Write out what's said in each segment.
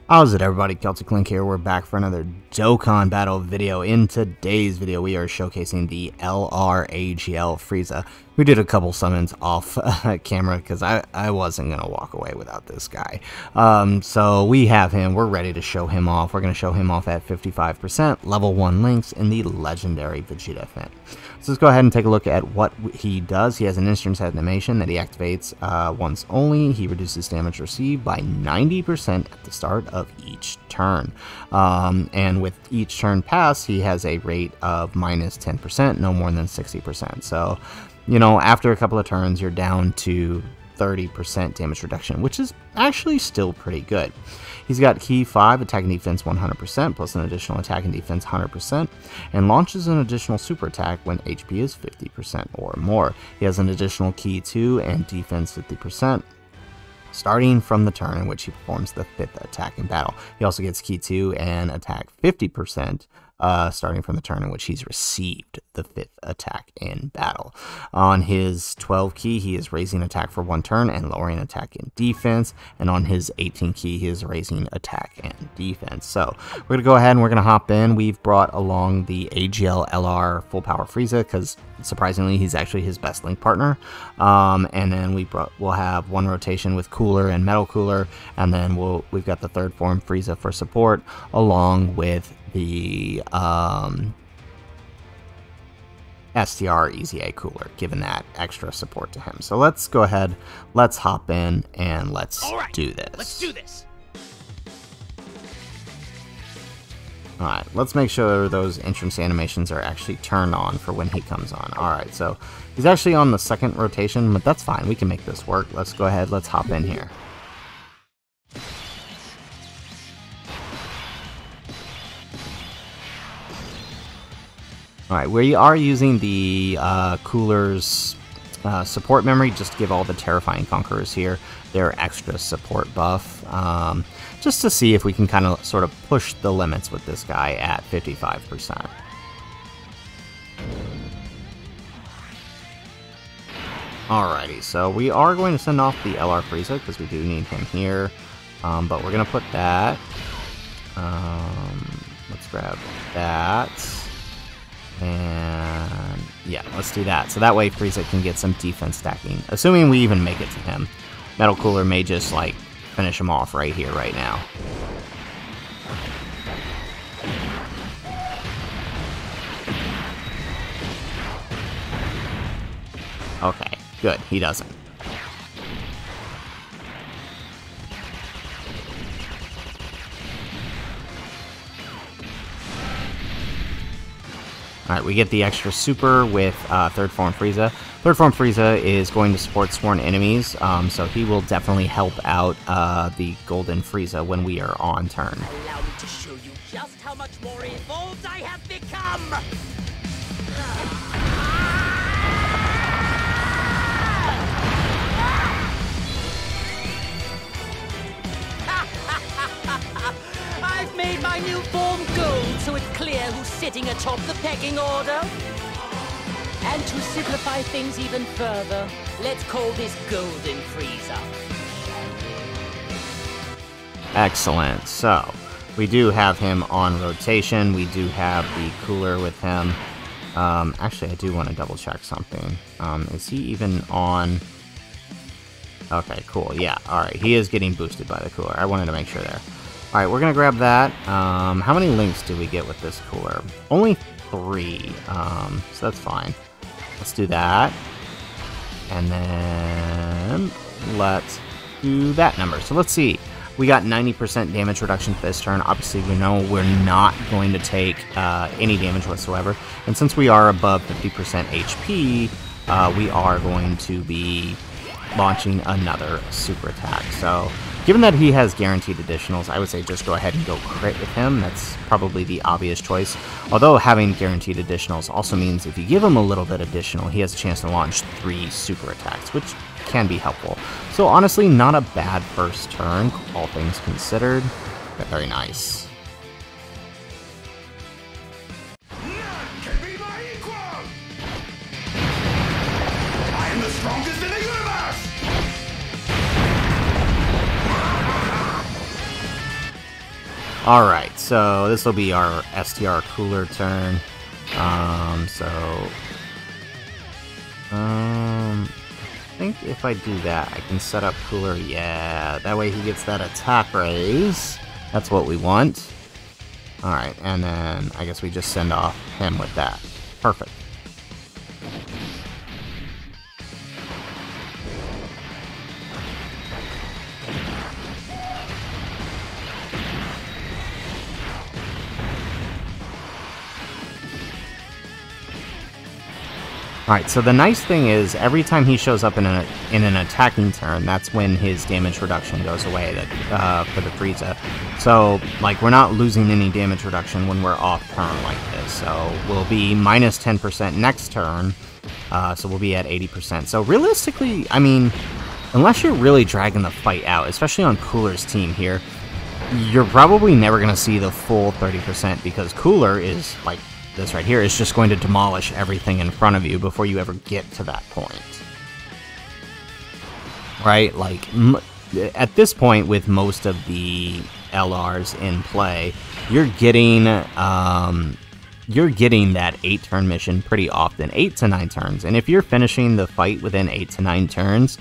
How's it, everybody? Celtic Link here. We're back for another Dokkan battle video. In today's video, we are showcasing the LR AGL Frieza. We did a couple summons off camera because I wasn't going to walk away without this guy. So we have him. We're ready to show him off. We're going to show him off at 55%, level 1 links in the legendary Vegeta event. So let's go ahead and take a look at what he does. He has an instant animation that he activates once only. He reduces damage received by 90% at the start of each turn. And with each turn pass, he has a rate of minus 10%, no more than 60%. So, you know, after a couple of turns, you're down to 30% damage reduction, which is actually still pretty good. He's got Key 5, attack and defense 100%, plus an additional attack and defense 100%, and launches an additional super attack when HP is 50% or more. He has an additional Key 2 and defense 50%, starting from the turn in which he performs the 5th attack in battle. He also gets Key 2 and attack 50%, starting from the turn in which he's received the 5th attack in battle. On his 12 key, he is raising attack for 1 turn and lowering attack and defense, and on his 18 key, he is raising attack and defense. So we're going to go ahead and we're going to hop in. We've brought along the AGL LR Full Power Frieza because surprisingly he's actually his best link partner, and then we'll have one rotation with Cooler and Metal Cooler, and then we've got the 3rd form Frieza for support along with the STR EZA Cooler, giving that extra support to him. So let's go ahead, let's hop in, and let's do this. Let's do this. Alright, let's make sure those entrance animations are actually turned on for when he comes on. Alright, so he's actually on the 2nd rotation, but that's fine. We can make this work. Let's go ahead, let's hop in here. Alright, we are using the Cooler's support memory just to give all the Terrifying Conquerors here their extra support buff, just to see if we can kind of sort of push the limits with this guy at 55%. Alrighty, so we are going to send off the LR Frieza because we do need him here, but we're going to put that, let's grab that. And yeah, let's do that. So that way Frieza can get some defense stacking, assuming we even make it to him. Metal Cooler may just like finish him off right here, right now. Okay, good. He doesn't. Alright, we get the extra super with 3rd form Frieza. 3rd form Frieza is going to support sworn enemies, so he will definitely help out the Golden Frieza when we are on turn. Allow me to show you just how much more evolved I have become! I've made my new form gold, so it's clear who's sitting atop the pecking order. And to simplify things even further, let's call this Golden Frieza. Excellent. So, we do have him on rotation. We do have the Cooler with him. Actually, I do want to double check something. Is he even on? Okay, cool. Yeah, alright. He is getting boosted by the Cooler. I wanted to make sure there. Alright, we're going to grab that. How many links do we get with this Cooler? Only 3, so that's fine. Let's do that. And then let's do that number. So let's see. We got 90% damage reduction this turn. Obviously, we know we're not going to take any damage whatsoever. And since we are above 50% HP, we are going to be launching another super attack. So given that he has guaranteed additionals, I would say just go ahead and go crit with him. That's probably the obvious choice. Although having guaranteed additionals also means if you give him a little bit additional, he has a chance to launch 3 super attacks, which can be helpful. So honestly, not a bad first turn, all things considered. But very nice. I am the strongest in the universe! Alright, so this will be our STR Cooler turn. I think if I do that, I can set up Cooler. Yeah, that way he gets that attack raise. That's what we want. Alright, and then I guess we just send off him with that. Perfect. Alright, so the nice thing is, every time he shows up in an attacking turn, that's when his damage reduction goes away for the Frieza. So, like, we're not losing any damage reduction when we're off turn like this. So, we'll be minus 10% next turn, so we'll be at 80%. So, realistically, I mean, unless you're really dragging the fight out, especially on Cooler's team here, you're probably never going to see the full 30% because Cooler is, like, this right here is just going to demolish everything in front of you before you ever get to that point. Right? Like, at this point, with most of the LRs in play, you're getting that 8-turn mission pretty often, 8 to 9 turns. And if you're finishing the fight within 8 to 9 turns,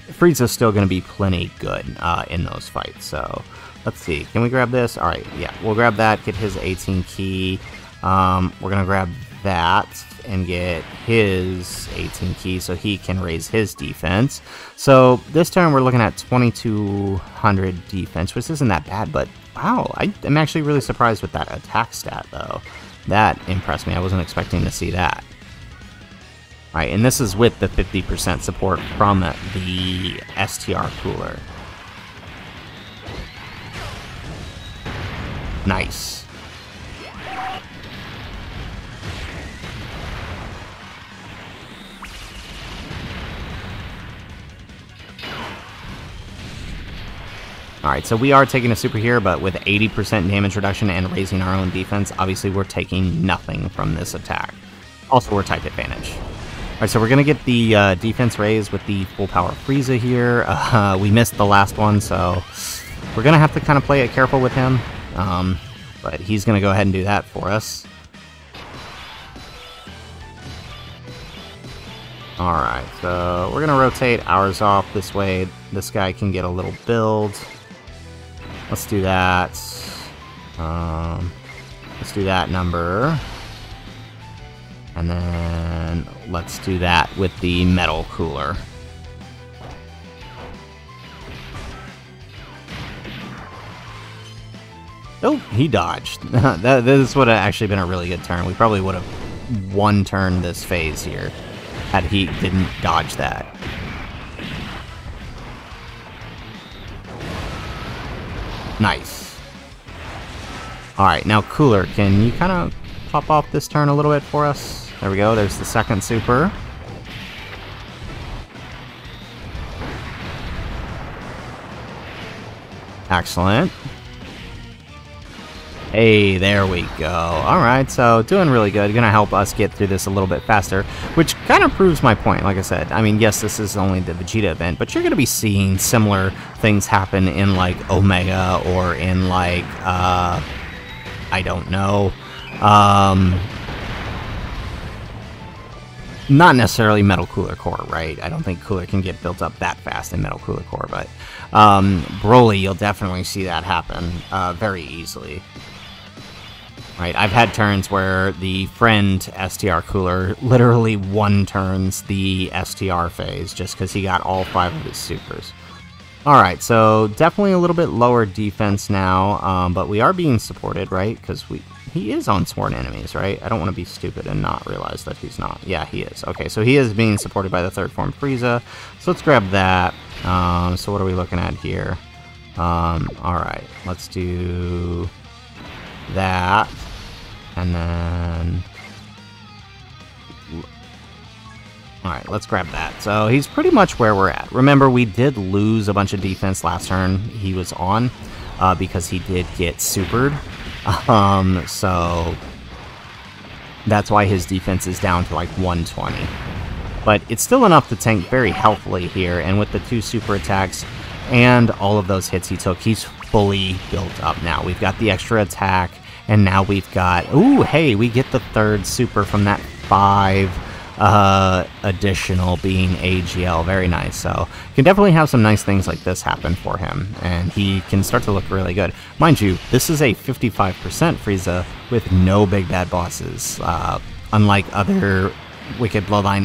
Frieza's still going to be plenty good in those fights. So, let's see. Can we grab this? Alright, yeah. We'll grab that, get his 18 key. We're going to grab that and get his 18 key so he can raise his defense. So this turn we're looking at 2200 defense, which isn't that bad, but wow, I'm actually really surprised with that attack stat though. That impressed me. I wasn't expecting to see that. Alright, and this is with the 50% support from the STR Cooler. Nice. Alright, so we are taking a super here, but with 80% damage reduction and raising our own defense, obviously we're taking nothing from this attack. Also, we're type advantage. Alright, so we're going to get the defense raise with the full power Frieza here. We missed the last one, so we're going to have to kind of play it careful with him. But he's going to go ahead and do that for us. Alright, so we're going to rotate ours off this way. This guy can get a little build. Let's do that. Let's do that number. And then let's do that with the metal cooler. Oh, he dodged. This would have actually been a really good turn. We probably would have one-turned this phase here had he didn't dodge that. Nice. Alright, now Cooler, can you kind of pop off this turn a little bit for us? There we go, there's the second super. Excellent. Hey, there we go. Alright, so doing really good. Gonna help us get through this a little bit faster, which kind of proves my point, like I said. I mean, yes, this is only the Vegeta event, but you're gonna be seeing similar things happen in, like, Omega or in, like, I don't know. Not necessarily Metal Cooler Core, right? I don't think Cooler can get built up that fast in Metal Cooler Core, but Broly, you'll definitely see that happen very easily. Right, I've had turns where the friend STR Cooler literally one-turns the STR phase just because he got all 5 of his supers. Alright, so definitely a little bit lower defense now, but we are being supported, right? Because he is on sworn enemies, right? I don't want to be stupid and not realize that he's not. Yeah, he is. Okay, so he is being supported by the third form Frieza. So let's grab that. So what are we looking at here? Alright, let's do that. And then... Alright, let's grab that. So he's pretty much where we're at. Remember, we did lose a bunch of defense last turn he was on, because he did get supered. So that's why his defense is down to like 120. But it's still enough to tank very healthily here, and with the 2 super attacks and all of those hits he took, he's fully built up now. We've got the extra attack, and now we've got, ooh, hey, we get the third super from that 5 additional being AGL. Very nice. So can definitely have some nice things like this happen for him, and he can start to look really good. Mind you, this is a 55% Frieza with no big bad bosses, unlike other Wicked Bloodline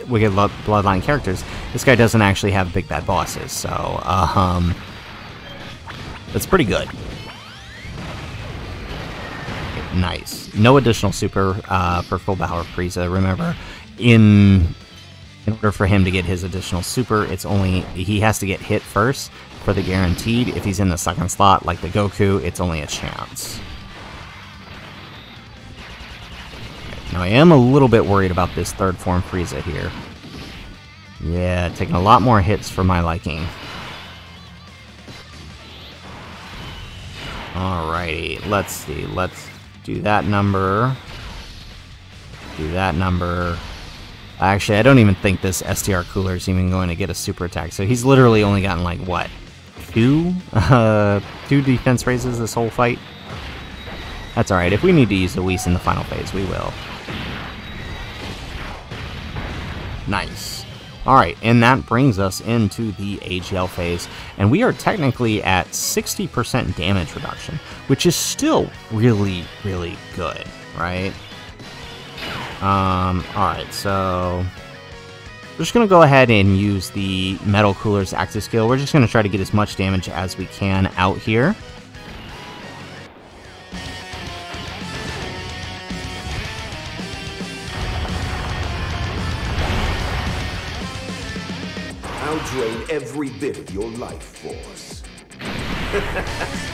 Bloodline characters. This guy doesn't actually have big bad bosses, so that's pretty good. Nice. No additional super for full power Frieza. Remember, in order for him to get his additional super, he has to get hit first for the guaranteed. If he's in the second slot, like the Goku, it's only a chance. Now, I am a little bit worried about this third form Frieza here. Yeah, taking a lot more hits for my liking. Alrighty, let's see. Let's do that number. Do that number. Actually, I don't even think this STR Cooler is even going to get a super attack. So he's literally only gotten, like, what? Two defense raises this whole fight? That's alright. If we need to use the Whis in the final phase, we will. Nice. Alright, and that brings us into the AGL phase, and we are technically at 60% damage reduction, which is still really, really good, right? Alright, so we're just going to go ahead and use the Metal Cooler's active skill. We're just going to try to get as much damage as we can out here. I'll drain every bit of your life force.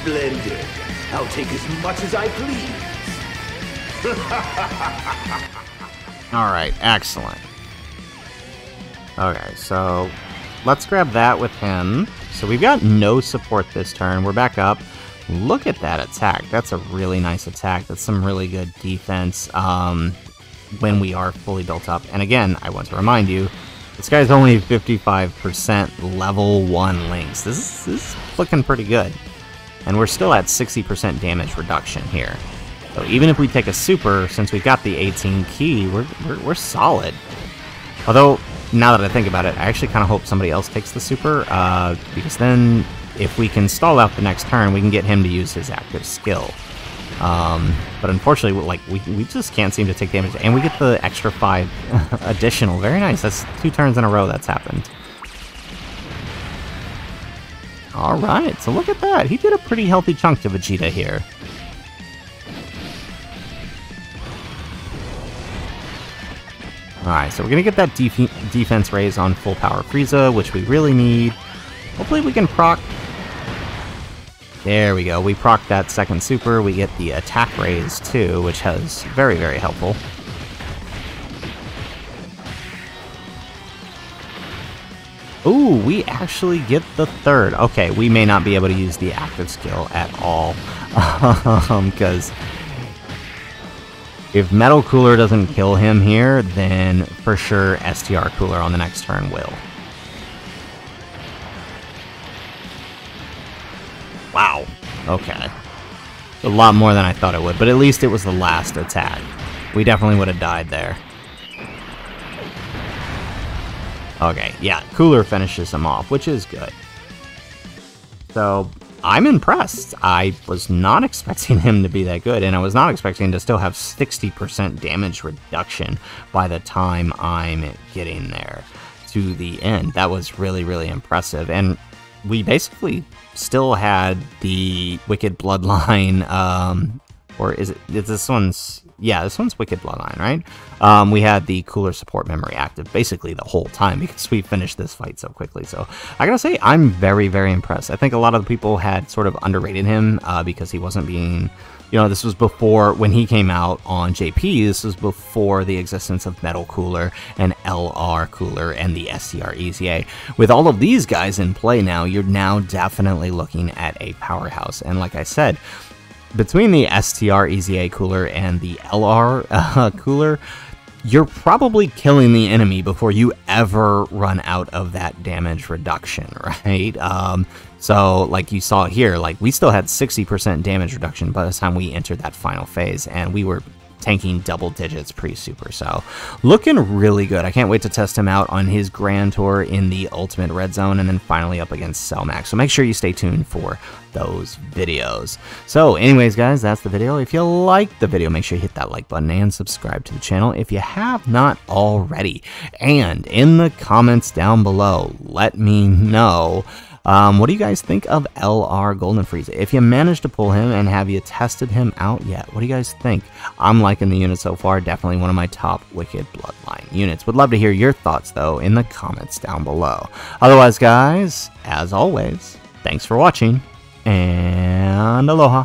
Splendid. I'll take as much as I please. Alright, excellent. Okay, so let's grab that with him. So we've got no support this turn. We're back up. Look at that attack. That's a really nice attack. That's some really good defense when we are fully built up. And again, I want to remind you, this guy's only 55% level 1 links. This is looking pretty good. And we're still at 60% damage reduction here. So even if we take a super, since we've got the 18 key, we're solid. Although, now that I think about it, I actually kind of hope somebody else takes the super, because then if we can stall out the next turn, we can get him to use his active skill. But unfortunately, like, we just can't seem to take damage, and we get the extra 5 additional. Very nice. That's 2 turns in a row that's happened. Alright, so look at that. He did a pretty healthy chunk to Vegeta here. Alright, so we're going to get that defense raise on full power Frieza, which we really need. Hopefully we can proc. There we go. We proc that second super. We get the attack raise too, which is very, very helpful. Ooh, we actually get the third. Okay, we may not be able to use the active skill at all. Because if Metal Cooler doesn't kill him here, then for sure STR Cooler on the next turn will. Wow. Okay. A lot more than I thought it would, but at least it was the last attack. We definitely would have died there. Okay, yeah, Cooler finishes him off, which is good. So, I'm impressed. I was not expecting him to be that good, and I was not expecting to still have 60% damage reduction by the time I'm getting there to the end. That was really, really impressive, and we basically still had the Wicked Bloodline, or is this one's, yeah, this one's Wicked Bloodline, right? We had the Cooler support memory active basically the whole time because we finished this fight so quickly. So I gotta say, I'm very, very impressed. I think a lot of the people had sort of underrated him because he wasn't being, you know, this was before, when he came out on JP, this was before the existence of Metal Cooler and LR Cooler and the STR EZA. With all of these guys in play now, you're now definitely looking at a powerhouse. And like I said, between the STR EZA Cooler and the LR Cooler, you're probably killing the enemy before you ever run out of that damage reduction, right? So like you saw here, like we still had 60% damage reduction by the time we entered that final phase, and we were tanking double digits pre-super, so looking really good. I can't wait to test him out on his Grand Tour in the Ultimate Red Zone, and then finally up against Cellmax, so make sure you stay tuned for those videos. So anyways guys, that's the video. If you liked the video, make sure you hit that like button and subscribe to the channel if you have not already, and in the comments down below, let me know what do you guys think of LR Gold Frieza? If you managed to pull him, and have you tested him out yet? What do you guys think? I'm liking the unit so far. Definitely one of my top Wicked Bloodline units. Would love to hear your thoughts, though, in the comments down below. Otherwise, guys, as always, thanks for watching, and aloha.